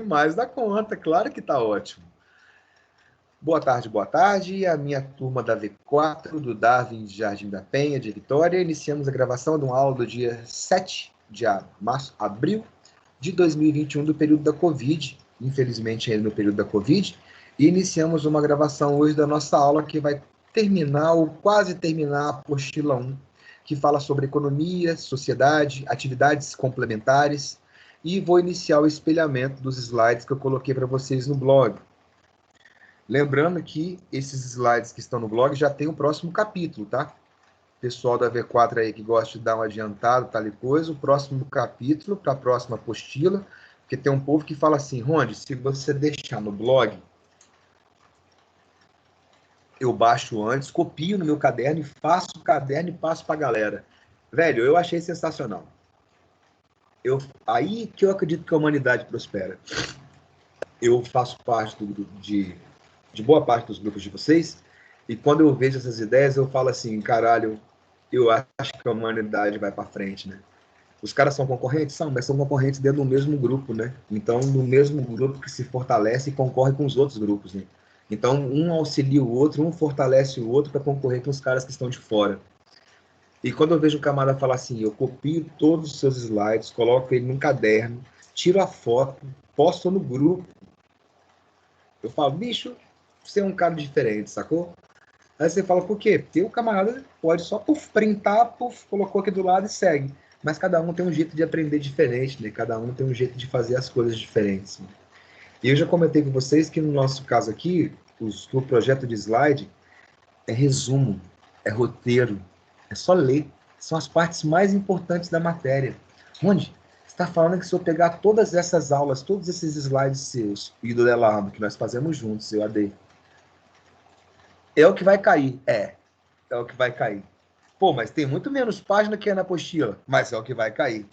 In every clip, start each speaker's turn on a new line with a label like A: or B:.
A: mais da conta, claro que tá ótimo. Boa tarde. A minha turma da V4, do Darwin de Jardim da Penha, de Vitória. Iniciamos a gravação de uma aula do dia 7 de abril de 2021, do período da Covid, infelizmente ainda no período da Covid, e iniciamos uma gravação hoje da nossa aula que vai terminar, ou quase terminar, a apostila 1, que fala sobre economia, sociedade, atividades complementares, e vou iniciar o espelhamento dos slides que eu coloquei para vocês no blog. Lembrando que esses slides que estão no blog já tem o próximo capítulo, tá? Pessoal da V4 aí que gosta de dar um adiantado, tal e coisa, o próximo capítulo, para a próxima apostila, porque tem um povo que fala assim, Ronde, se você deixar no blog, eu baixo antes, copio no meu caderno e faço o caderno e passo para a galera. Velho, eu achei sensacional. Aí que eu acredito que a humanidade prospera. Eu faço parte do grupo de boa parte dos grupos de vocês, e quando eu vejo essas ideias, eu falo assim, caralho, eu acho que a humanidade vai para frente, né? Os caras são concorrentes? São, mas são concorrentes dentro do mesmo grupo, né? Então, no mesmo grupo que se fortalece e concorre com os outros grupos, né? Então, um auxilia o outro, um fortalece o outro para concorrer com os caras que estão de fora. E quando eu vejo um camarada falar assim, eu copio todos os seus slides, coloco ele num caderno, tiro a foto, posto no grupo, eu falo, bicho, você é um cara diferente, sacou? Aí você fala, por quê? Porque o camarada pode só printar, colocou aqui do lado e segue. Mas cada um tem um jeito de aprender diferente, né? Cada um tem um jeito de fazer as coisas diferentes. Né? E eu já comentei com vocês que no nosso caso aqui, o projeto de slide é resumo, é roteiro, é só ler. São as partes mais importantes da matéria. Onde? Você está falando que se eu pegar todas essas aulas, todos esses slides seus, e do Delardo, que nós fazemos juntos, eu AD, é o que vai cair. É o que vai cair. Pô, mas tem muito menos página que é na apostila, mas é o que vai cair.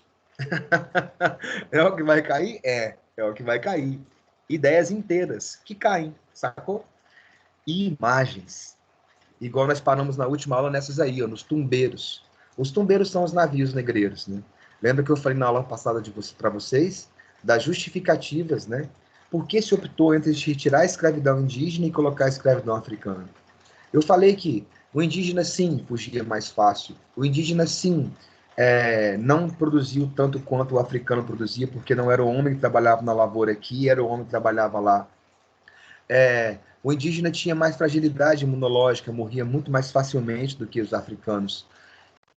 A: É o que vai cair? É o que vai cair. Ideias inteiras que caem, sacou? E imagens. Igual nós paramos na última aula nessas aí, ó, nos tumbeiros. Os tumbeiros são os navios negreiros, né? Lembra que eu falei na aula passada para vocês das justificativas, né? Por que se optou entre retirar a escravidão indígena e colocar a escravidão africana? Eu falei que o indígena, sim, fugia mais fácil. O indígena, sim, não produziu tanto quanto o africano produzia, porque não era o homem que trabalhava na lavoura aqui, era o homem que trabalhava lá. O indígena tinha mais fragilidade imunológica, morria muito mais facilmente do que os africanos.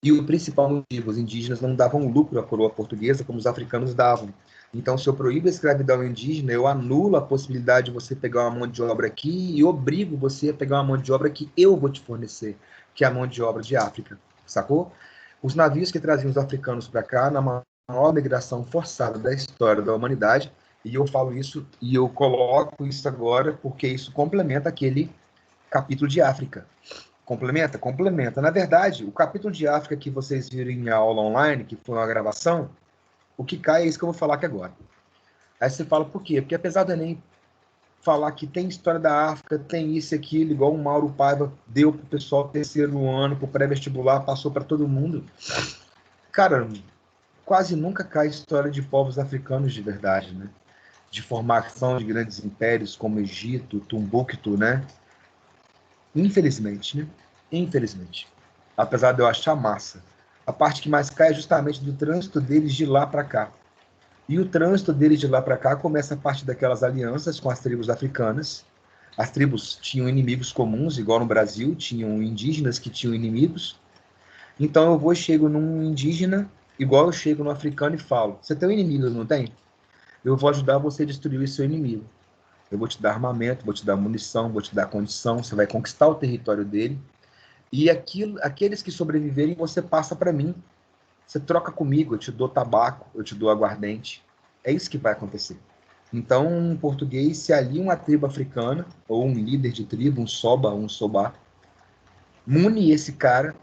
A: E o principal motivo, os indígenas não davam lucro à coroa portuguesa como os africanos davam. Então, se eu proíbo a escravidão indígena, eu anulo a possibilidade de você pegar uma mão de obra aqui e obrigo você a pegar uma mão de obra que eu vou te fornecer, que é a mão de obra de África, sacou? Os navios que traziam os africanos para cá, na maior migração forçada da história da humanidade, e eu falo isso e eu coloco isso agora porque isso complementa aquele capítulo de África. Complementa? Complementa. Na verdade, o capítulo de África que vocês viram em aula online, que foi uma gravação, o que cai é isso que eu vou falar aqui agora. Aí você fala, por quê? Porque apesar do Enem falar que tem história da África, tem isso e aquilo, igual o Mauro Paiva deu pro pessoal terceiro ano, pro pré-vestibular, passou para todo mundo. Cara, quase nunca cai história de povos africanos de verdade, né? De formação de grandes impérios como Egito, Tumbuktu, né? Infelizmente, né? Infelizmente. Apesar de eu achar massa. A parte que mais cai é justamente do trânsito deles de lá para cá. E o trânsito deles de lá para cá começa a partir daquelas alianças com as tribos africanas. As tribos tinham inimigos comuns, igual no Brasil, tinham indígenas que tinham inimigos. Então eu vou e chego num indígena, igual eu chego no africano e falo: você tem um inimigo, não tem? Eu vou ajudar você a destruir o seu inimigo. Eu vou te dar armamento, vou te dar munição, vou te dar condição, você vai conquistar o território dele. E aqueles que sobreviverem, você passa para mim. Você troca comigo, eu te dou tabaco, eu te dou aguardente. É isso que vai acontecer. Então, um português se alia uma tribo africana, ou um líder de tribo, um soba, um sobá, mune esse cara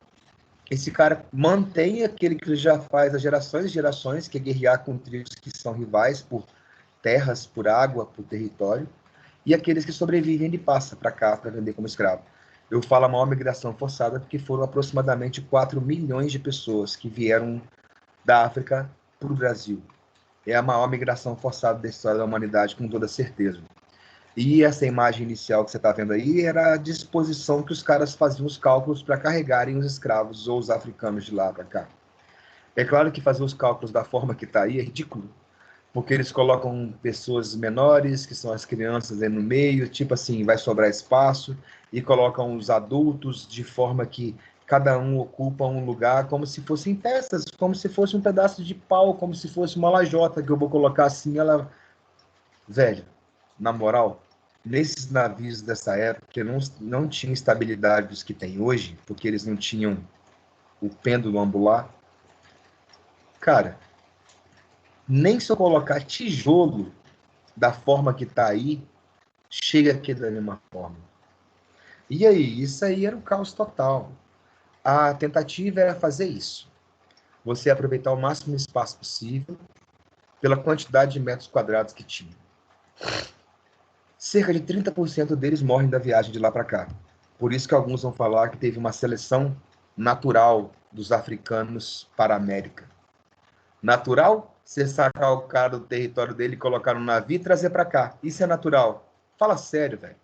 A: mantém aquele que já faz há gerações e gerações, que é guerrear com tribos que são rivais por terras, por água, por território, e aqueles que sobrevivem ele passa para cá para vender como escravo. Eu falo a maior migração forçada porque foram aproximadamente 4 milhões de pessoas que vieram da África para o Brasil. É a maior migração forçada da história da humanidade, com toda certeza. E essa imagem inicial que você está vendo aí era a disposição que os caras faziam os cálculos para carregarem os escravos ou os africanos de lá para cá. É claro que fazer os cálculos da forma que está aí é ridículo, porque eles colocam pessoas menores, que são as crianças aí no meio, tipo assim, vai sobrar espaço, e colocam os adultos de forma que cada um ocupa um lugar como se fossem peças, como se fosse um pedaço de pau, como se fosse uma lajota que eu vou colocar assim, ela... Velho, na moral, nesses navios dessa época, que não tinha estabilidade dos que tem hoje, porque eles não tinham o pêndulo angular, cara, nem se eu colocar tijolo da forma que tá aí, chega aqui da mesma forma. E aí, isso aí era um caos total. A tentativa era fazer isso. Você aproveitar o máximo espaço possível pela quantidade de metros quadrados que tinha. Cerca de 30% deles morrem da viagem de lá para cá. Por isso que alguns vão falar que teve uma seleção natural dos africanos para a América. Natural? Você sacar o cara do território dele, colocar no navio e trazer para cá. Isso é natural. Fala sério, velho.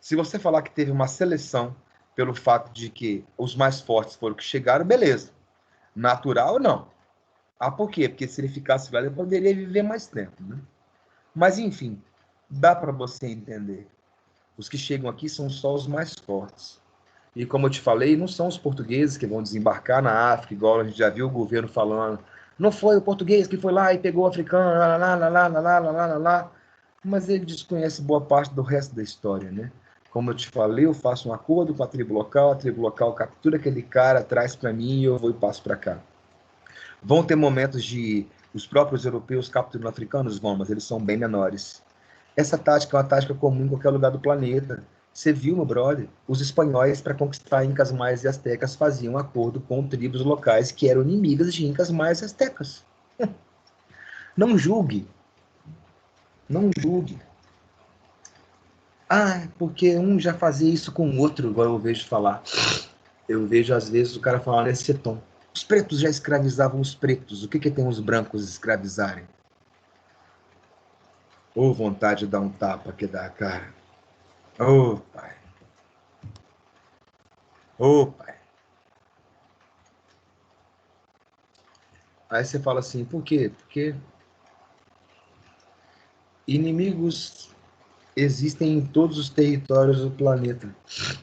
A: Se você falar que teve uma seleção pelo fato de que os mais fortes foram que chegaram, beleza. Natural, não. Ah, por quê? Porque se ele ficasse velho, ele poderia viver mais tempo, né? Mas, enfim, dá para você entender. Os que chegam aqui são só os mais fortes. E como eu te falei, não são os portugueses que vão desembarcar na África, igual a gente já viu o governo falando. Não foi o português que foi lá e pegou o africano, lá, lá, lá, lá, lá, lá, lá, lá, lá. Mas ele desconhece boa parte do resto da história, né? Como eu te falei, eu faço um acordo com a tribo local captura aquele cara, traz para mim e eu vou e passo para cá. Vão ter momentos de os próprios europeus capturando africanos? Vão, mas eles são bem menores. Essa tática é uma tática comum em qualquer lugar do planeta. Você viu, meu brother? Os espanhóis, para conquistar Incas, Maias e Astecas, faziam acordo com tribos locais que eram inimigas de Incas, Maias e Astecas. Não julgue. Não julgue. Ah, porque um já fazia isso com o outro, igual eu vejo falar. Eu vejo, às vezes, o cara falar nesse tom. Os pretos já escravizavam os pretos. O que, que tem os brancos escravizarem? Ou vontade de dar um tapa que dá a cara. Ô, pai. Ô, pai. Aí você fala assim, por quê? Porque inimigos existem em todos os territórios do planeta.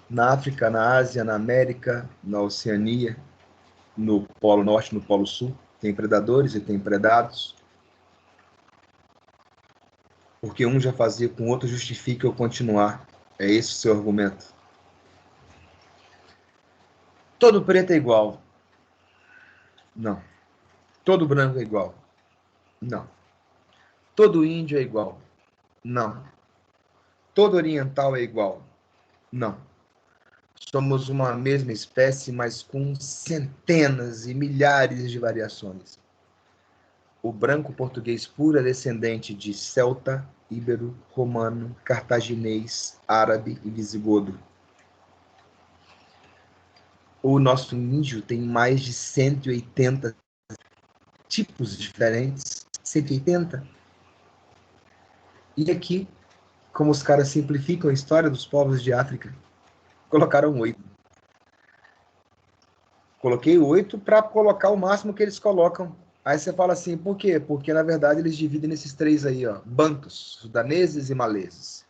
A: Na África, na Ásia, na América, na Oceania, no Polo Norte, no Polo Sul. Tem predadores e tem predados. Porque um já fazia com o outro justifica eu continuar. É esse o seu argumento. Todo preto é igual. Não. Todo branco é igual. Não. Todo índio é igual. Não. Todo oriental é igual. Não. Somos uma mesma espécie, mas com centenas e milhares de variações. O branco português puro é descendente de celta, íbero, romano, cartaginês, árabe e visigodo. O nosso índio tem mais de 180 tipos diferentes. 180. E aqui, como os caras simplificam a história dos povos de África, colocaram 8. Coloquei 8 para colocar o máximo que eles colocam. Aí você fala assim, por quê? Porque, na verdade, eles dividem nesses três aí, ó. Bantus, sudaneses e maleses.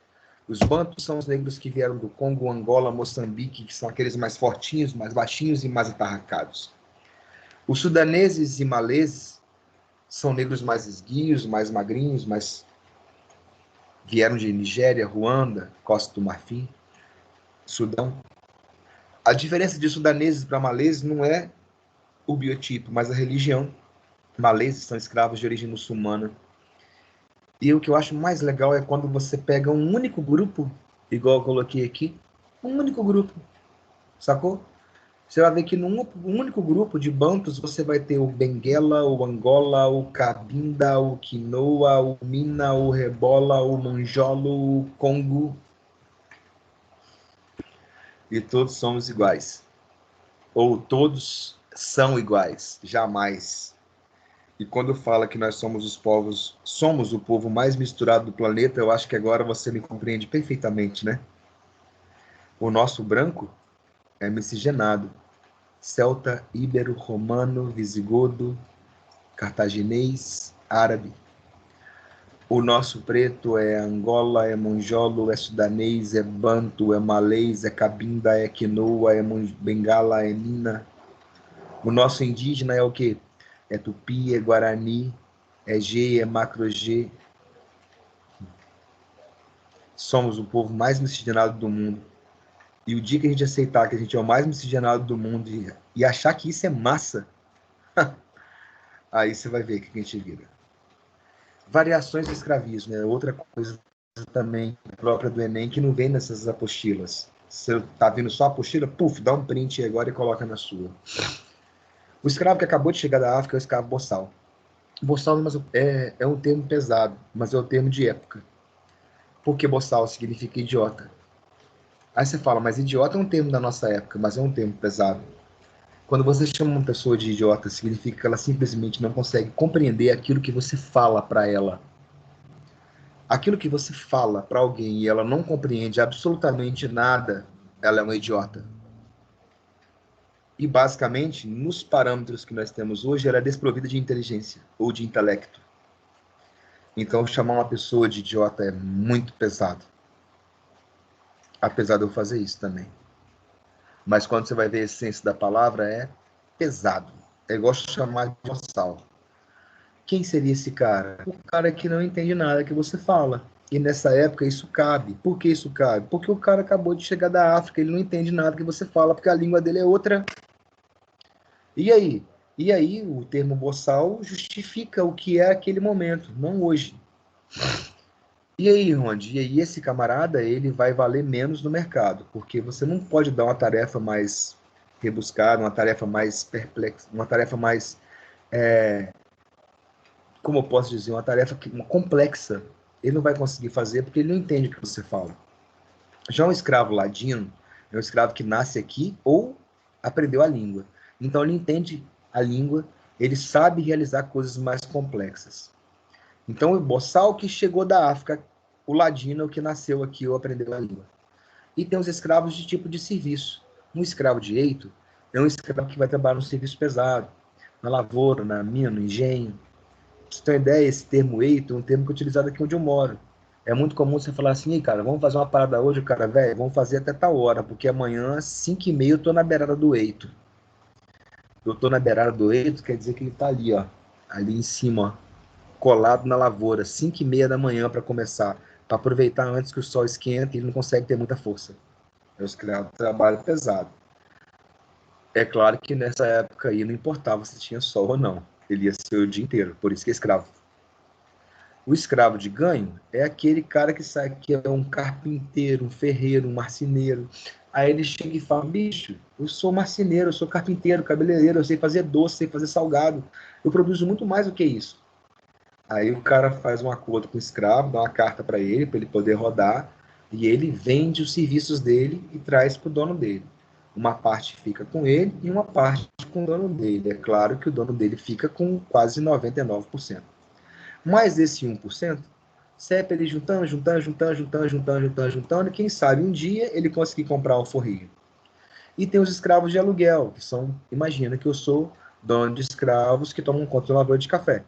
A: Os bantus são os negros que vieram do Congo, Angola, Moçambique, que são aqueles mais fortinhos, mais baixinhos e mais atarracados. Os sudaneses e maleses são negros mais esguios, mais magrinhos, mais... vieram de Nigéria, Ruanda, Costa do Marfim, Sudão. A diferença de sudaneses para maleses não é o biotipo, mas a religião. Maleses são escravos de origem muçulmana. E o que eu acho mais legal é quando você pega um único grupo, igual eu coloquei aqui, um único grupo, sacou? Você vai ver que num único grupo de bantus você vai ter o Benguela, o Angola, o Cabinda, o Quinoa, o Mina, o Rebola, o Manjolo, o Congo. E todos somos iguais. Ou todos são iguais. Jamais. E quando fala que nós somos o povo mais misturado do planeta, eu acho que agora você me compreende perfeitamente, né? O nosso branco é miscigenado. Celta, íbero, romano, visigodo, cartaginês, árabe. O nosso preto é Angola, é monjolo, é sudanês, é banto, é malês, é cabinda, é quinoa, é bengala, é nina. O nosso indígena é o quê? É tupi, é guarani, é G, é macro-G. Somos o povo mais miscigenado do mundo. E o dia que a gente aceitar que a gente é o mais miscigenado do mundo e achar que isso é massa, aí você vai ver o que a gente vira. Variações do escravismo, né? Outra coisa também própria do Enem que não vem nessas apostilas. Você tá vendo só a apostila, puf, dá um print agora e coloca na sua. O escravo que acabou de chegar da África é o escravo boçal. Boçal é um termo pesado, mas é um termo de época. Porque boçal significa idiota. Aí você fala, mas idiota é um termo da nossa época, mas é um termo pesado. Quando você chama uma pessoa de idiota, significa que ela simplesmente não consegue compreender aquilo que você fala para ela. Aquilo que você fala para alguém e ela não compreende absolutamente nada, ela é uma idiota. E basicamente, nos parâmetros que nós temos hoje, ela é desprovida de inteligência ou de intelecto. Então, chamar uma pessoa de idiota é muito pesado. Apesar de eu fazer isso também. Mas quando você vai ver a essência da palavra, é pesado. É igual chamar de boçal. Quem seria esse cara? O cara que não entende nada que você fala. E nessa época isso cabe. Por que isso cabe? Porque o cara acabou de chegar da África, ele não entende nada que você fala, porque a língua dele é outra. E aí? E aí o termo boçal justifica o que é aquele momento, não hoje. E aí, Ronde? E aí esse camarada, ele vai valer menos no mercado, porque você não pode dar uma tarefa mais rebuscada, uma tarefa mais perplexa, uma tarefa mais, como eu posso dizer, uma tarefa complexa. Ele não vai conseguir fazer porque ele não entende o que você fala. Já um escravo ladino é um escravo que nasce aqui ou aprendeu a língua. Então ele entende a língua, ele sabe realizar coisas mais complexas. Então o boçal que chegou da África, o ladino é o que nasceu aqui ou aprendeu a língua. E tem os escravos de tipo de serviço. Um escravo de eito é um escravo que vai trabalhar no serviço pesado, na lavoura, na mina, no engenho. Pra você ter uma ideia, esse termo eito é um termo que é utilizado aqui onde eu moro. É muito comum você falar assim, cara, vamos fazer uma parada hoje, cara, velho, vamos fazer até tal hora, porque amanhã, às 5h30, eu tô na beirada do eito. Eu tô na beirada do eito, quer dizer que ele tá ali, ó, ali em cima, ó, colado na lavoura, 5h30 da manhã para começar, para aproveitar antes que o sol esquenta e ele não consegue ter muita força. É o escravo trabalho pesado. É claro que nessa época aí não importava se tinha sol ou não, ele ia ser o dia inteiro, por isso que é escravo. O escravo de ganho é aquele cara que sai que é um carpinteiro, um ferreiro, um marceneiro. Aí ele chega e fala, bicho, eu sou marceneiro, eu sou carpinteiro, cabeleireiro, eu sei fazer doce, sei fazer salgado. Eu produzo muito mais do que isso. Aí o cara faz um acordo com o escravo, dá uma carta para ele poder rodar, e ele vende os serviços dele e traz para o dono dele. Uma parte fica com ele e uma parte com o dono dele. É claro que o dono dele fica com quase 99%. Mais esse 1%, CEP ele juntando, e quem sabe um dia ele conseguir comprar o forrinho. E tem os escravos de aluguel, que são, imagina que eu sou dono de escravos que tomam conta da lavoura de café.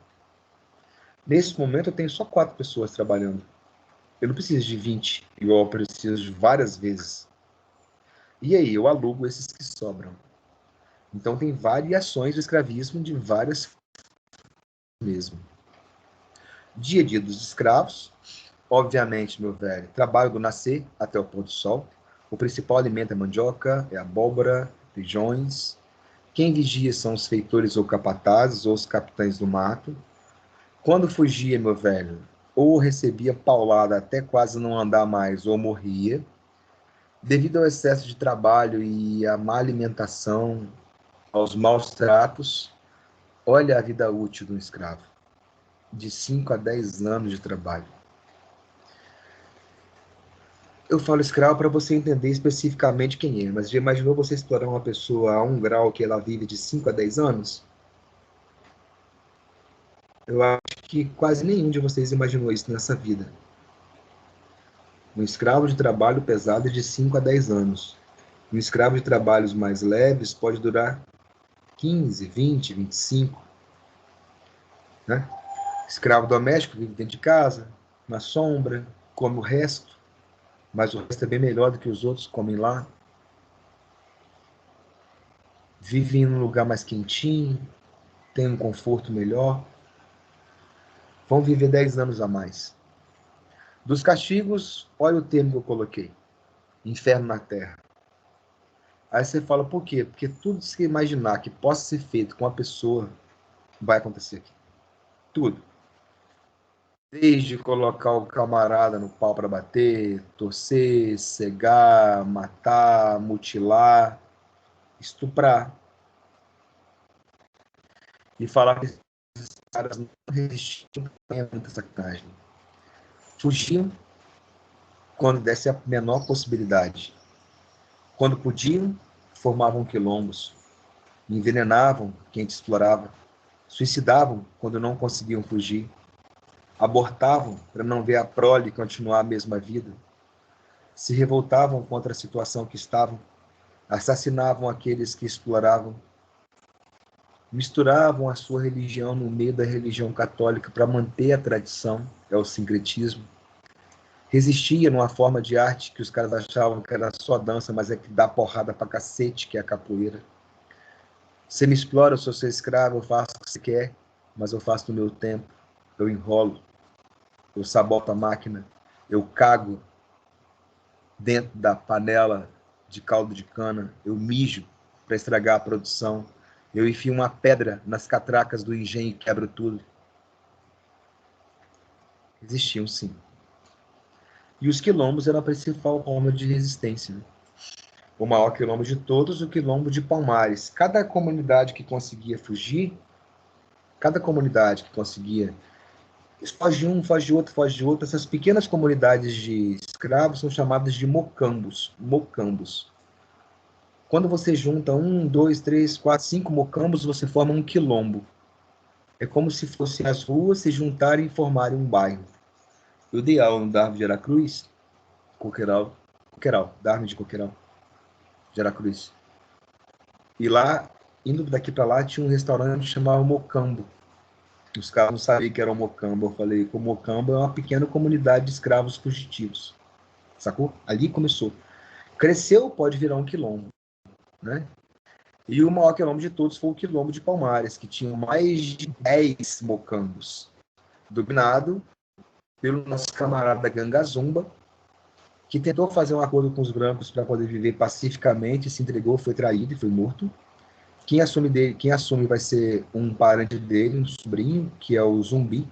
A: Nesse momento eu tenho só 4 pessoas trabalhando. Eu não preciso de 20, igual eu preciso de várias vezes. E aí eu alugo esses que sobram. Então tem variações do escravismo de várias formas mesmo. Dia a dia dos escravos. Obviamente, meu velho, trabalho do nascer até o pôr do sol. O principal alimento é mandioca, é abóbora, feijões. Quem vigia são os feitores ou capatazes, ou os capitães do mato. Quando fugia, meu velho, ou recebia paulada até quase não andar mais, ou morria. Devido ao excesso de trabalho e à má alimentação, aos maus tratos, olha a vida útil de um escravo. De 5 a 10 anos de trabalho. Eu falo escravo para você entender especificamente quem é, mas já imaginou você explorar uma pessoa a um grau que ela vive de 5 a 10 anos? Eu acho que quase nenhum de vocês imaginou isso nessa vida. Um escravo de trabalho pesado é de 5 a 10 anos. Um escravo de trabalhos mais leves pode durar 15, 20, 25, né? Escravo doméstico vive dentro de casa, na sombra, come o resto, mas o resto é bem melhor do que os outros comem lá. Vive em um lugar mais quentinho, tem um conforto melhor. Vão viver 10 anos a mais. Dos castigos, olha o termo que eu coloquei: inferno na terra. Aí você fala, por quê? Porque tudo que você imaginar que possa ser feito com a pessoa vai acontecer aqui. Tudo. Desde colocar o camarada no pau para bater, torcer, cegar, matar, mutilar, estuprar. E falar que esses caras não resistiam também é muita sacanagem. Fugiam quando desse a menor possibilidade. Quando podiam, formavam quilombos, envenenavam quem te explorava, suicidavam quando não conseguiam fugir, abortavam para não ver a prole continuar a mesma vida, se revoltavam contra a situação que estavam, assassinavam aqueles que exploravam, misturavam a sua religião no meio da religião católica para manter a tradição, é o sincretismo, resistia numa forma de arte que os caras achavam que era só dança, mas é que dá porrada pra cacete, que é a capoeira. Você me explora, eu sou seu escravo, eu faço o que você quer, mas eu faço no meu tempo, eu enrolo, eu saboto a máquina, eu cago dentro da panela de caldo de cana, eu mijo para estragar a produção, eu enfio uma pedra nas catracas do engenho e quebro tudo. Existiam, sim. E os quilombos eram a principal forma de resistência, né? O maior quilombo de todos, o quilombo de Palmares. Cada comunidade que conseguia fugir, cada comunidade que conseguia, foge de um, foge de outro, foge de outro, essas pequenas comunidades de escravos são chamadas de mocambos. Mocambos. Quando você junta um, dois, três, quatro, cinco mocambos, você forma um quilombo. É como se fossem as ruas se juntarem e formarem um bairro. Eu dei aula no Darmo de Aracruz, Darmo de Coqueiral, de Aracruz. E lá, indo daqui para lá, tinha um restaurante que chamava Mocambo. Os caras não sabiam que era o Mocambo. Eu falei que o Mocambo é uma pequena comunidade de escravos fugitivos. Sacou? Ali começou. Cresceu, pode virar um quilombo, né? E o maior quilombo de todos foi o quilombo de Palmares, que tinha mais de 10 mocambos, dominado pelo nosso camarada Gangazumba, que tentou fazer um acordo com os brancos para poder viver pacificamente, se entregou, foi traído e foi morto. Quem assume vai ser um parente dele, um sobrinho, que é o Zumbi.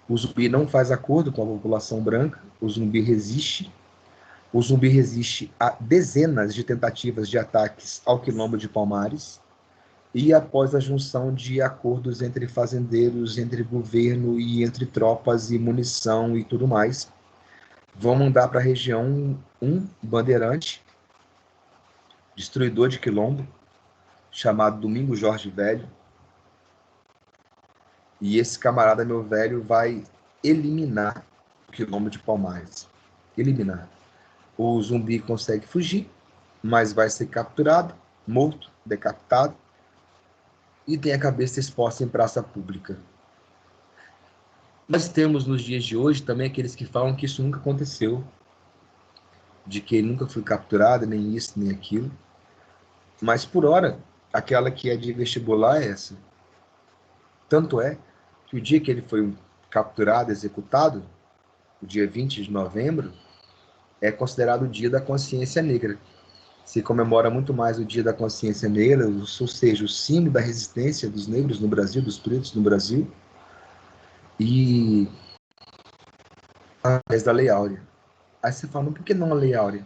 A: O Zumbi não faz acordo com a população branca, o Zumbi resiste. O Zumbi resiste a dezenas de tentativas de ataques ao quilombo de Palmares. E após a junção de acordos entre fazendeiros, entre governo e entre tropas e munição e tudo mais, vão mandar para a região um bandeirante, destruidor de quilombo, chamado Domingo Jorge Velho. E esse camarada, meu velho, vai eliminar o quilombo de Palmares. Eliminar. O Zumbi consegue fugir, mas vai ser capturado, morto, decapitado e tem a cabeça exposta em praça pública. Nós temos nos dias de hoje também aqueles que falam que isso nunca aconteceu, de que ele nunca foi capturado, nem isso, nem aquilo. Mas por hora, aquela que é de vestibular é essa. Tanto é que o dia que ele foi capturado, executado, o dia 20 de novembro, é considerado o Dia da Consciência Negra. Se comemora muito mais o Dia da Consciência Negra, ou seja, o símbolo da resistência dos negros no Brasil, dos pretos no Brasil, e através da Lei Áurea. Aí você fala, por que não a Lei Áurea?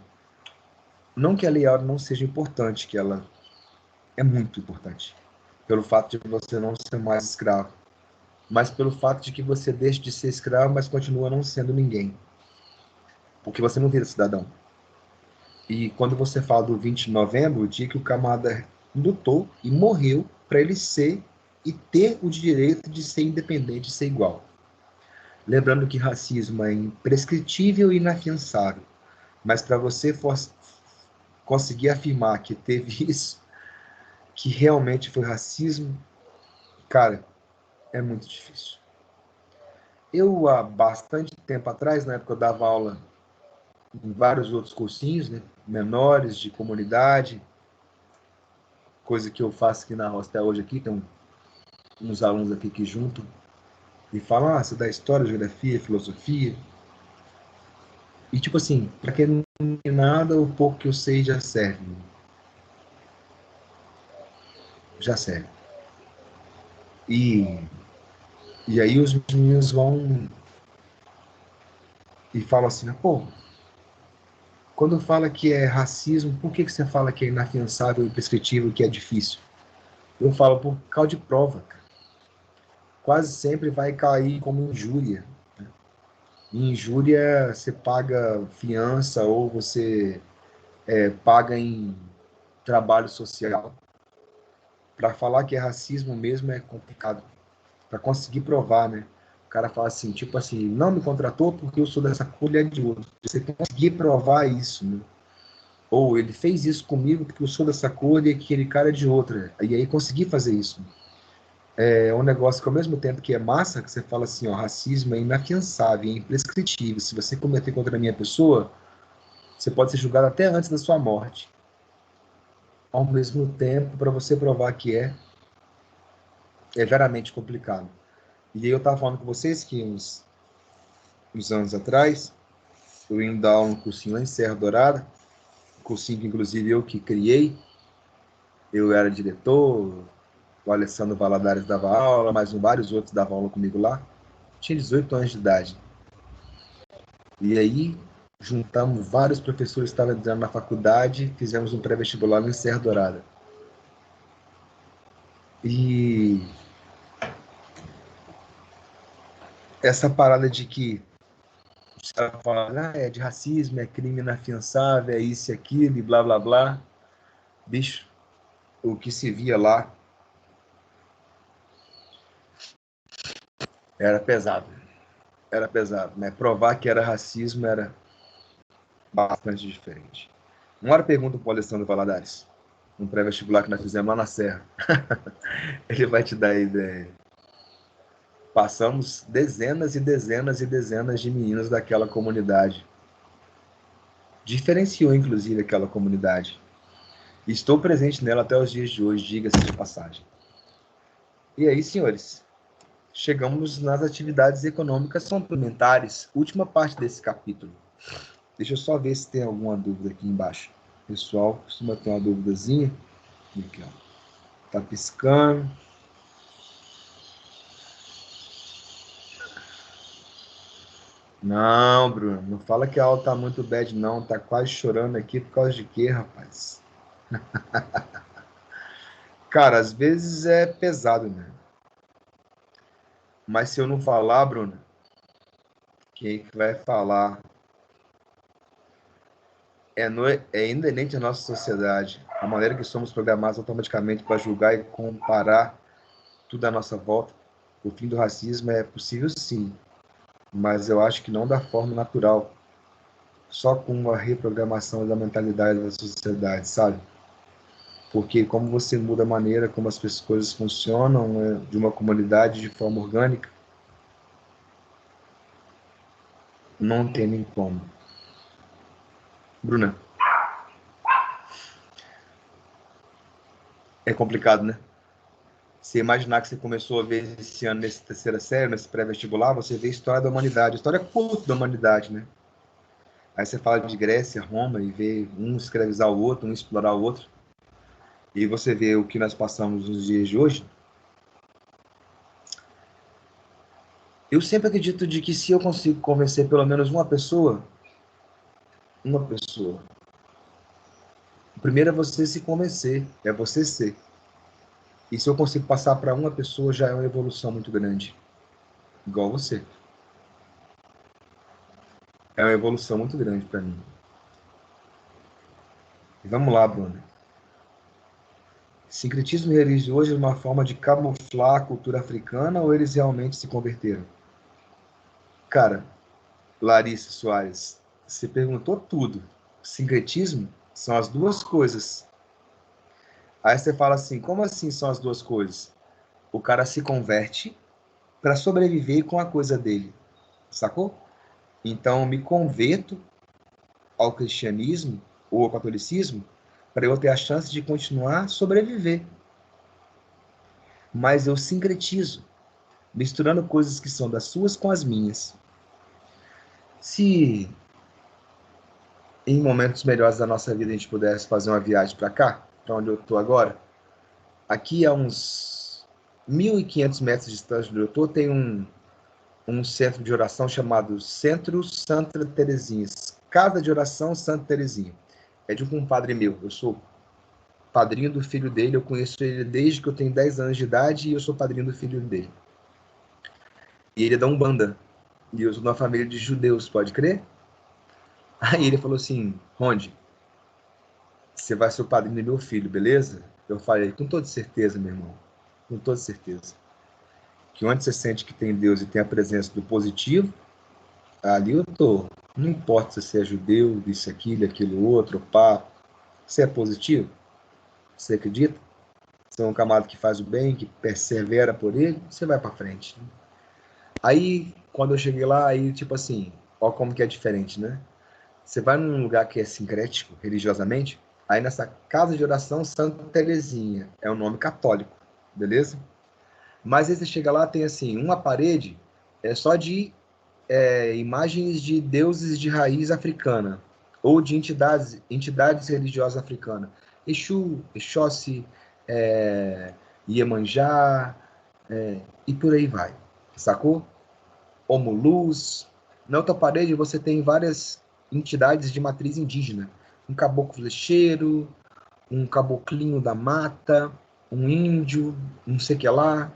A: Não que a Lei Áurea não seja importante, que ela é muito importante, pelo fato de você não ser mais escravo, mas pelo fato de que você deixe de ser escravo, mas continua não sendo ninguém, porque você não vira cidadão. E quando você fala do 20 de novembro, o dia que o camarada lutou e morreu para ele ser e ter o direito de ser independente e ser igual. Lembrando que racismo é imprescritível e inafiançável, mas para você conseguir afirmar que teve isso, que realmente foi racismo, cara, é muito difícil. Eu, há bastante tempo atrás, na época eu dava aula em vários outros cursinhos, né, menores, de comunidade, coisa que eu faço aqui na Hostel hoje aqui, tem uns alunos aqui que juntam e falam, você dá história, geografia, filosofia. E tipo assim, para quem não tem nada, o pouco que eu sei já serve. Já serve. E, e aí os meninos vão e falam assim, pô, quando fala que é racismo, por que você fala que é inafiançável e prescritível, que é difícil? Eu falo por causa de prova, cara. Quase sempre vai cair como injúria. Em injúria, você paga fiança ou você paga em trabalho social. Para falar que é racismo mesmo é complicado. Para conseguir provar, né? O cara fala assim, tipo assim, não me contratou porque eu sou dessa cor e é de outro. Você conseguir provar isso, né? Ou ele fez isso comigo porque eu sou dessa cor e aquele cara é de outra. E aí conseguir fazer isso. É um negócio que ao mesmo tempo que é massa, que você fala assim, ó, racismo é inafiançável, é imprescritível. Se você cometer contra a minha pessoa, você pode ser julgado até antes da sua morte. Ao mesmo tempo, para você provar que é veramente complicado. E aí eu estava falando com vocês que uns anos atrás, eu ia dar um cursinho lá em Serra Dourada, um cursinho que inclusive eu que criei, eu era diretor, o Alessandro Valadares dava aula, mas vários outros davam aula comigo lá. Tinha 18 anos de idade. E aí juntamos vários professores que estavam entrando na faculdade, fizemos um pré-vestibular em Serra Dourada. E essa parada de que os caras falam, é de racismo, é crime inafiançável, é isso e aquilo, e blá blá blá. Bicho, o que se via lá era pesado. Era pesado, né? Provar que era racismo era bastante diferente. Uma hora pergunta para o Alessandro Valadares, um pré-vestibular que nós fizemos lá na Serra. Ele vai te dar a ideia. Passamos dezenas e dezenas e dezenas de meninos daquela comunidade. Diferenciou, inclusive, aquela comunidade. Estou presente nela até os dias de hoje, diga-se de passagem. E aí, senhores, chegamos nas atividades econômicas complementares, última parte desse capítulo. Deixa eu só ver se tem alguma dúvida aqui embaixo. Pessoal, costuma ter uma dúvidazinha. Aqui, ó. Tá piscando. Não, Bruno, não fala que a aula tá muito bad, não. Tá quase chorando aqui por causa de quê, rapaz? Cara, às vezes é pesado, né? Mas se eu não falar, Bruno, quem que vai falar é inerente à nossa sociedade. A maneira que somos programados automaticamente para julgar e comparar tudo à nossa volta. O fim do racismo é possível, sim, mas eu acho que não da forma natural, só com uma reprogramação da mentalidade da sociedade, sabe? Porque como você muda a maneira como as coisas funcionam, né, de uma comunidade de forma orgânica, não tem nem como. Bruna, é complicado, né? Você imaginar que você começou a ver esse ano nesse terceira série, nesse pré-vestibular, você vê a história da humanidade, a história curta da humanidade, né? Aí você fala de Grécia, Roma, e vê um escravizar o outro, um explorar o outro. E você vê o que nós passamos nos dias de hoje. Eu sempre acredito de que se eu consigo convencer pelo menos uma pessoa, o primeiro é você se convencer, é você ser. E se eu consigo passar para uma pessoa, já é uma evolução muito grande. Igual você. É uma evolução muito grande para mim. E vamos lá, Bruno. Sincretismo religioso é uma forma de camuflar a cultura africana ou eles realmente se converteram? Cara, Larissa Soares, você perguntou tudo. Sincretismo são as duas coisas. Aí você fala assim, como assim são as duas coisas? O cara se converte para sobreviver com a coisa dele, sacou? Então, eu me converto ao cristianismo ou ao catolicismo para eu ter a chance de continuar a sobreviver. Mas eu sincretizo, misturando coisas que são das suas com as minhas. Se em momentos melhores da nossa vida a gente pudesse fazer uma viagem para cá, para onde eu estou agora, aqui a uns 1.500 metros de distância onde eu estou, tem um centro de oração chamado Centro Santa Terezinha, Casa de Oração Santa Terezinha. É de um compadre meu, eu sou padrinho do filho dele, eu conheço ele desde que eu tenho 10 anos de idade e eu sou padrinho do filho dele. E ele é da Umbanda, e eu sou de uma família de judeus, pode crer? Aí ele falou assim, Ronde, você vai ser o padrinho do meu filho, beleza? Eu falei, com toda certeza, meu irmão, com toda certeza. Que onde você sente que tem Deus e tem a presença do positivo, ali eu tô. Não importa se você é judeu, isso, aquilo, outro, pá. Você é positivo? Você acredita? Você é um camarada que faz o bem, que persevera por ele, você vai para frente. Aí, quando eu cheguei lá, aí, tipo assim, ó como que é diferente, né? Você vai num lugar que é sincrético, religiosamente, aí nessa casa de oração Santa Terezinha, é um nome católico, beleza? Mas aí você chega lá, tem assim, uma parede é só de imagens de deuses de raiz africana, ou de entidades religiosas africanas. Exu, Exóssi, Iemanjá, e por aí vai, sacou? Omulus. Na outra parede você tem várias entidades de matriz indígena. Um caboclo flecheiro, um caboclinho da mata, um índio, não sei o que lá.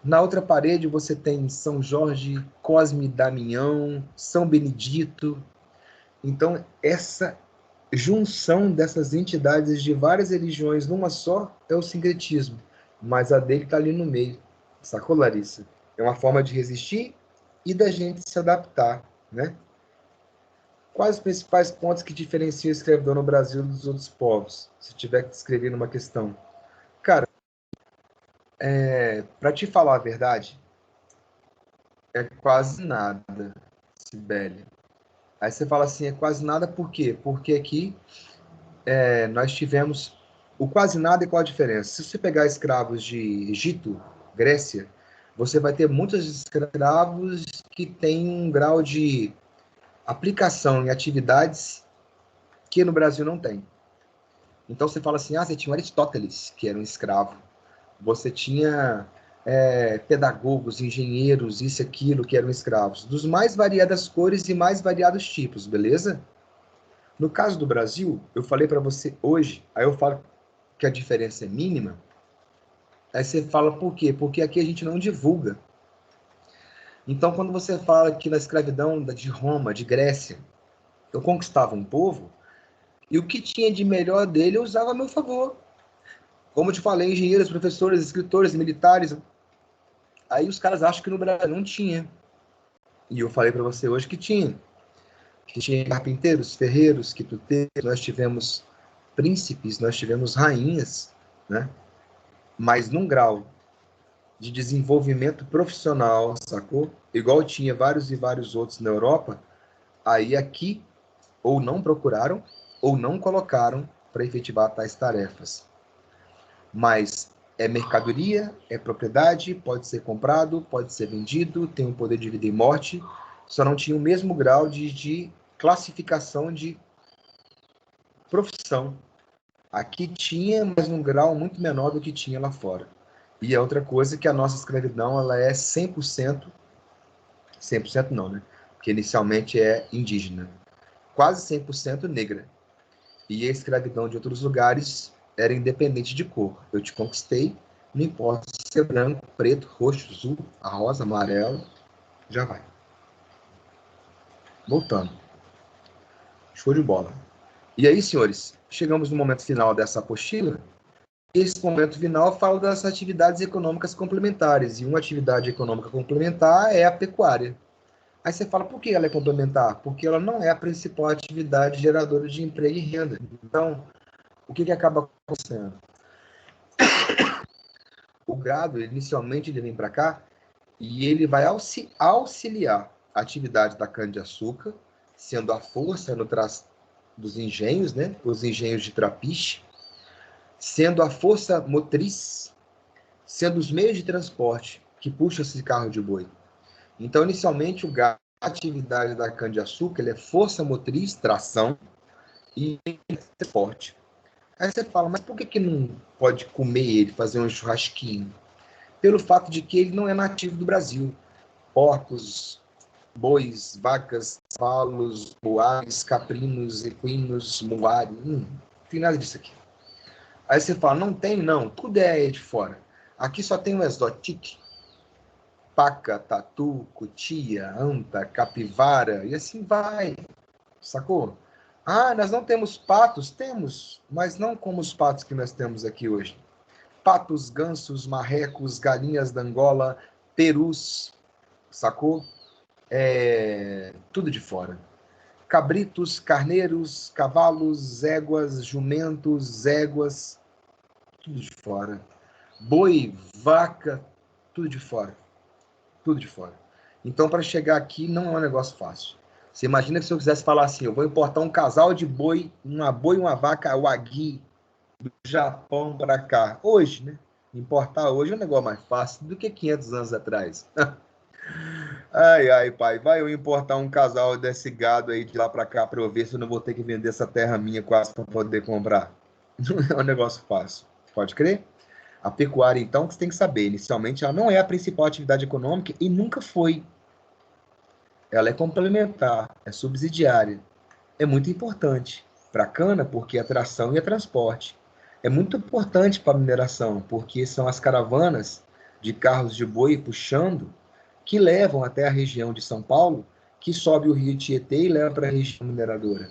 A: Na outra parede você tem São Jorge, Cosme e Damião, São Benedito. Então, essa junção dessas entidades de várias religiões numa só é o sincretismo. Mas a dele está ali no meio. Sacou, Larissa? É uma forma de resistir e da gente se adaptar, né? Quais os principais pontos que diferenciam a escravidão no Brasil dos outros povos? Se tiver que descrever numa questão. Cara, para te falar a verdade, é quase nada, Sibeli. Aí você fala assim, é quase nada por quê? Porque aqui nós tivemos o quase nada e qual a diferença? Se você pegar escravos de Egito, Grécia, você vai ter muitos escravos que têm um grau de aplicação em atividades que no Brasil não tem. Então você fala assim, você tinha Aristóteles, que era um escravo. Você tinha pedagogos, engenheiros, isso e aquilo, que eram escravos. Dos mais variadas cores e mais variados tipos, beleza? No caso do Brasil, eu falei para você hoje, aí eu falo que a diferença é mínima, aí você fala por quê? Porque aqui a gente não divulga. Então, quando você fala que na escravidão de Roma, de Grécia, eu conquistava um povo, e o que tinha de melhor dele eu usava a meu favor. Como eu te falei, engenheiros, professores, escritores, militares. Aí os caras acham que no Brasil não tinha. E eu falei para você hoje que tinha. Que tinha carpinteiros, ferreiros, quituteiros, nós tivemos príncipes, nós tivemos rainhas, né? Mas num grau de desenvolvimento profissional, sacou? Igual tinha vários e vários outros na Europa, aí aqui ou não procuraram ou não colocaram para efetivar tais tarefas. Mas é mercadoria, é propriedade, pode ser comprado, pode ser vendido, tem um poder de vida e morte, só não tinha o mesmo grau de classificação de profissão. Aqui tinha, mas num grau muito menor do que tinha lá fora. E a outra coisa é que a nossa escravidão ela é 100% não, né? Porque inicialmente é indígena, quase 100% negra. E a escravidão de outros lugares era independente de cor. Eu te conquistei, não importa se é branco, preto, roxo, azul, rosa, amarelo, já vai. Voltando. Show de bola. E aí, senhores, chegamos no momento final dessa apostila. Esse momento final fala das atividades econômicas complementares, e uma atividade econômica complementar é a pecuária. Aí você fala, por que ela é complementar? Porque ela não é a principal atividade geradora de emprego e renda. Então, o que acaba acontecendo? O gado, inicialmente, ele vem para cá e ele vai auxiliar a atividade da cana-de-açúcar, sendo a força no dos engenhos, né? Os engenhos de trapiche, sendo a força motriz, sendo os meios de transporte que puxam esse carro de boi. Então, inicialmente, o gado, a atividade da cana-de-açúcar, ele é força motriz, tração e transporte. Aí você fala, mas por que não pode comer ele, fazer um churrasquinho? Pelo fato de que ele não é nativo do Brasil. Porcos, bois, vacas, cavalos, boares, caprinos, equinos, muares, não tem nada disso aqui. Aí você fala, não tem? Não, tudo é de fora. Aqui só tem o exotique, paca, tatu, cutia, anta, capivara, e assim vai, sacou? Ah, nós não temos patos? Temos, mas não como os patos que nós temos aqui hoje. Patos, gansos, marrecos, galinhas da Angola, perus, sacou? Tudo de fora. Cabritos, carneiros, cavalos, éguas, jumentos, éguas, tudo de fora. Boi, vaca, tudo de fora. Tudo de fora. Então, para chegar aqui, não é um negócio fácil. Você imagina que se eu quisesse falar assim, eu vou importar um casal de boi e uma vaca wagyu do Japão para cá. Hoje, né? Importar hoje é um negócio mais fácil do que 500 anos atrás. Ai, ai, pai, vai eu importar um casal desse gado aí de lá para cá para eu ver se eu não vou ter que vender essa terra minha quase para poder comprar. Não é um negócio fácil. Pode crer? A pecuária, então, que você tem que saber, inicialmente ela não é a principal atividade econômica e nunca foi. Ela é complementar, é subsidiária. É muito importante para a cana, porque é tração e é transporte. É muito importante para a mineração, porque são as caravanas de carros de boi puxando que levam até a região de São Paulo, que sobe o rio Tietê e leva para a região mineradora.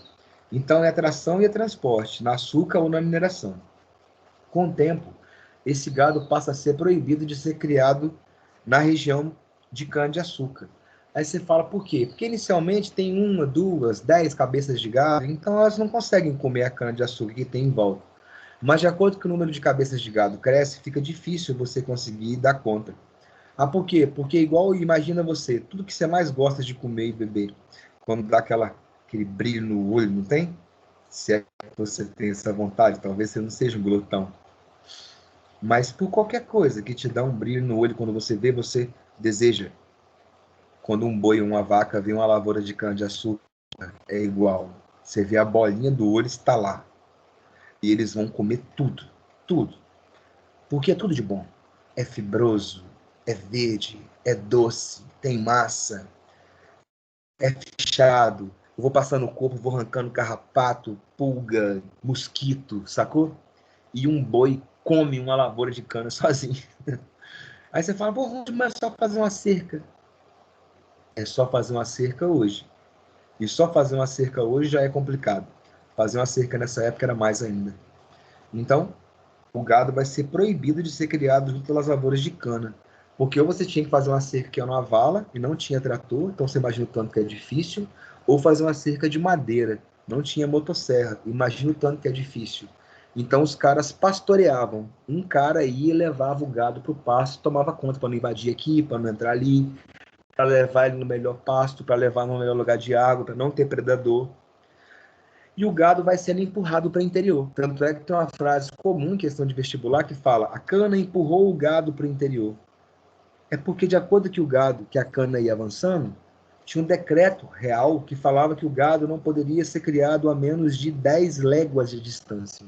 A: Então é tração e é transporte, na açúcar ou na mineração. Com o tempo, esse gado passa a ser proibido de ser criado na região de cana-de-açúcar. Aí você fala, por quê? Porque inicialmente tem uma, duas, 10 cabeças de gado, então elas não conseguem comer a cana-de-açúcar que tem em volta. Mas de acordo com o número de cabeças de gado cresce, fica difícil você conseguir dar conta. Ah, por quê? Porque igual, imagina você, tudo que você mais gosta de comer e beber, quando dá aquele brilho no olho, não tem? Se é que você tem essa vontade, talvez você não seja um glutão. Mas por qualquer coisa que te dá um brilho no olho quando você vê, você deseja. Quando um boi ou uma vaca vê uma lavoura de cana-de-açúcar, é igual. Você vê a bolinha do olho está lá. E eles vão comer tudo, tudo. Porque é tudo de bom. É fibroso, é verde, é doce, tem massa, é fechado. Eu vou passando no corpo, vou arrancando carrapato, pulga, mosquito, sacou? E um boi come uma lavoura de cana sozinho. Aí você fala, pô, mas é só fazer uma cerca. É só fazer uma cerca hoje. E só fazer uma cerca hoje já é complicado. Fazer uma cerca nessa época era mais ainda. Então, o gado vai ser proibido de ser criado junto às lavouras de cana. Porque ou você tinha que fazer uma cerca que era uma vala e não tinha trator, então você imagina o tanto que é difícil, ou fazer uma cerca de madeira, não tinha motosserra, imagina o tanto que é difícil. Então os caras pastoreavam. Um cara ia e levava o gado para o pasto, tomava conta para não invadir aqui, para não entrar ali, para levar ele no melhor pasto, para levar no melhor lugar de água, para não ter predador. E o gado vai sendo empurrado para o interior. Tanto é que tem uma frase comum em questão de vestibular que fala: a cana empurrou o gado para o interior. É porque, de acordo que a cana ia avançando, tinha um decreto real que falava que o gado não poderia ser criado a menos de 10 léguas de distância.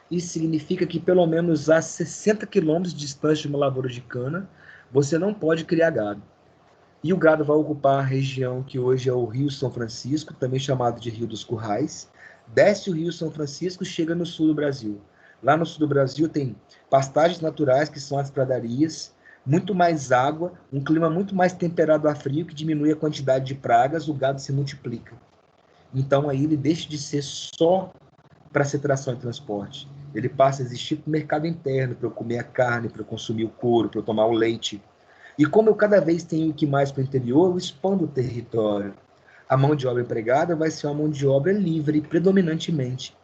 A: Isso significa que pelo menos a 60 quilômetros de distância de uma lavoura de cana, você não pode criar gado. E o gado vai ocupar a região que hoje é o Rio São Francisco, também chamado de Rio dos Currais. Desce o Rio São Francisco, chega no sul do Brasil. Lá no sul do Brasil tem pastagens naturais, que são as pradarias, muito mais água, um clima muito mais temperado a frio, que diminui a quantidade de pragas, o gado se multiplica. Então aí ele deixa de ser só para ser tração e transporte. Ele passa a existir para o mercado interno, para eu comer a carne, para eu consumir o couro, para eu tomar o leite. E como eu cada vez tenho que ir mais para o interior, eu expando o território. A mão de obra empregada vai ser uma mão de obra livre, predominantemente.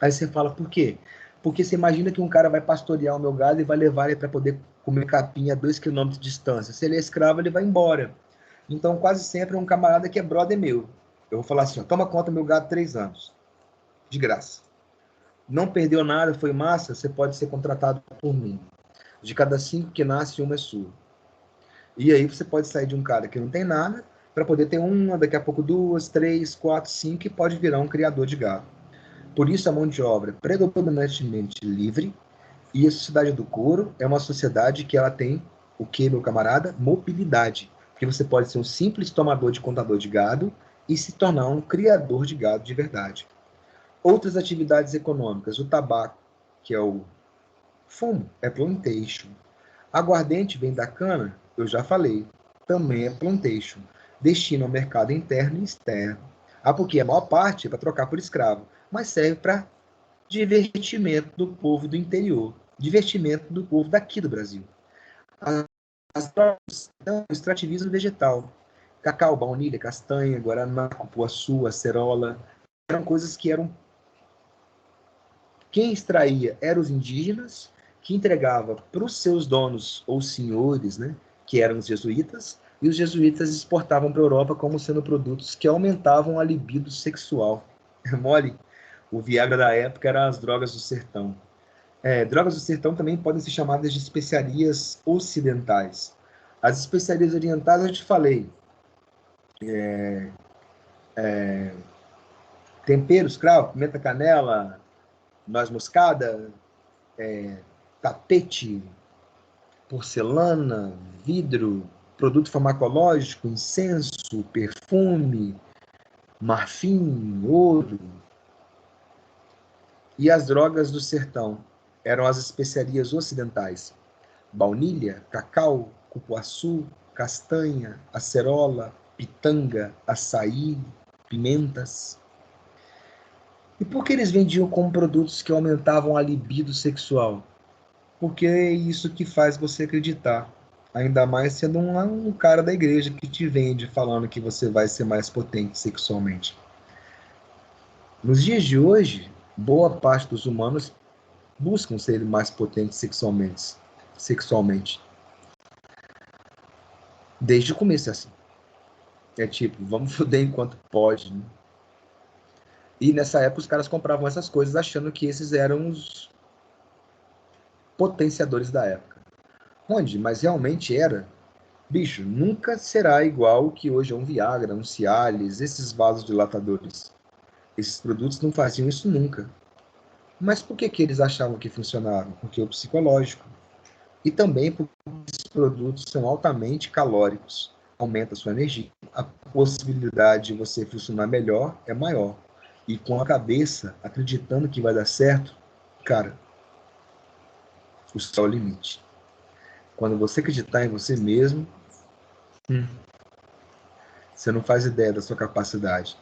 A: Aí você fala, por quê? Porque você imagina que um cara vai pastorear o meu gado e vai levar ele para poder comer capim a 2 quilômetros de distância. Se ele é escravo, ele vai embora. Então, quase sempre é um camarada que é brother meu. Eu vou falar assim, ó, toma conta do meu gado 3 anos, de graça. Não perdeu nada, foi massa, você pode ser contratado por mim. De cada 5 que nasce, uma é sua. E aí você pode sair de um cara que não tem nada, para poder ter uma, daqui a pouco 2, 3, 4, 5, e pode virar um criador de gado. Por isso a mão de obra é predominantemente livre, e a sociedade do couro é uma sociedade que ela tem o que, meu camarada? Mobilidade. Porque você pode ser um simples tomador de contador de gado e se tornar um criador de gado de verdade. Outras atividades econômicas, o tabaco, que é o fumo, é plantation. Aguardente vem da cana, eu já falei, também é plantation. Destino ao mercado interno e externo. Porque a maior parte é para trocar por escravo, mas serve para divertimento do povo do interior, divertimento do povo daqui do Brasil. As drogas, então, extrativismo vegetal, cacau, baunilha, castanha, guaraná, cupuaçu, acerola, eram coisas que eram... Quem extraía eram os indígenas, que entregava para os seus donos ou senhores, né, que eram os jesuítas, e os jesuítas exportavam para a Europa como sendo produtos que aumentavam a libido sexual. É mole? O Viagra da época eram as drogas do sertão. Drogas do sertão também podem ser chamadas de especiarias ocidentais. As especiarias orientais, eu te falei, temperos, cravo, pimenta canela, noz moscada, tapete, porcelana, vidro, produto farmacológico, incenso, perfume, marfim, ouro. E as drogas do sertão eram as especiarias ocidentais: baunilha, cacau, cupuaçu, castanha, acerola, pitanga, açaí, pimentas. E por que eles vendiam como produtos que aumentavam a libido sexual? Porque é isso que faz você acreditar. Ainda mais sendo um cara da igreja que te vende falando que você vai ser mais potente sexualmente. Nos dias de hoje, boa parte dos humanos buscam ser mais potentes sexualmente. Desde o começo é assim. É tipo, vamos foder enquanto pode, né? E nessa época os caras compravam essas coisas achando que esses eram os potenciadores da época. Onde? Mas realmente era. Bicho, nunca será igual o que hoje é um Viagra, um Cialis, esses vasodilatadores. Esses produtos não faziam isso nunca. Mas por que eles achavam que funcionavam? Porque o psicológico. E também porque esses produtos são altamente calóricos. Aumenta a sua energia. A possibilidade de você funcionar melhor é maior. E com a cabeça, acreditando que vai dar certo, cara, o céu é o limite. Quando você acreditar em você mesmo, você não faz ideia da sua capacidade.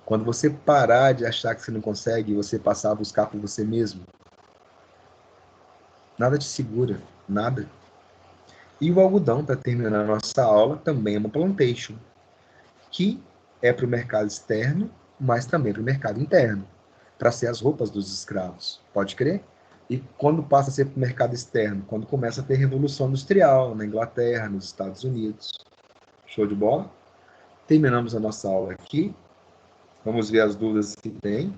A: Quando você parar de achar que você não consegue e você passar a buscar por você mesmo, nada te segura, nada. E o algodão, para terminar a nossa aula, também é uma plantation, que é para o mercado externo, mas também para o mercado interno, para ser as roupas dos escravos. Pode crer? E quando passa a ser para o mercado externo? Quando começa a ter revolução industrial na Inglaterra, nos Estados Unidos. Show de bola? Terminamos a nossa aula aqui. Vamos ver as dúvidas que tem.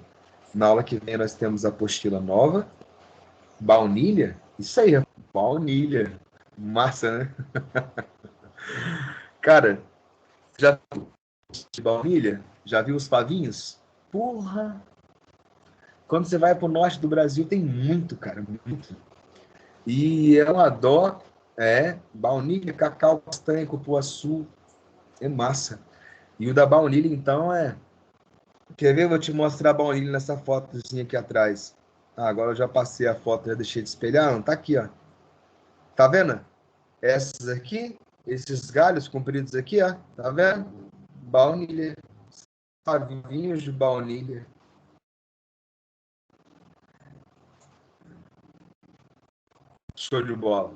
A: Na aula que vem nós temos a apostila nova. Baunilha? Isso aí, baunilha. Massa, né? Cara, já viu de baunilha? Já viu os pavinhos? Porra! Quando você vai pro norte do Brasil, tem muito, cara, muito. E é uma dó, baunilha, cacau, castanha, cupuaçu, é massa. E o da baunilha, então, Quer ver? Eu vou te mostrar a baunilha nessa fotozinha aqui atrás. Agora eu já passei a foto, já deixei de espelhar, não? Tá aqui, ó. Tá vendo? Essas aqui, esses galhos compridos aqui, ó. Tá vendo? Baunilha. Pavinhos de baunilha. Show de bola.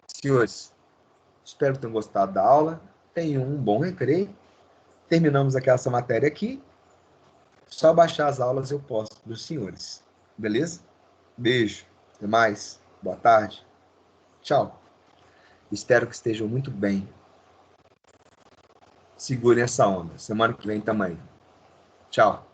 A: Senhores, espero que tenham gostado da aula. Tenham um bom recreio. Terminamos aqui essa matéria aqui. Só baixar as aulas eu posto para os senhores. Beleza? Beijo. Até mais. Boa tarde. Tchau. Espero que estejam muito bem. Segurem essa onda. Semana que vem também. Tchau.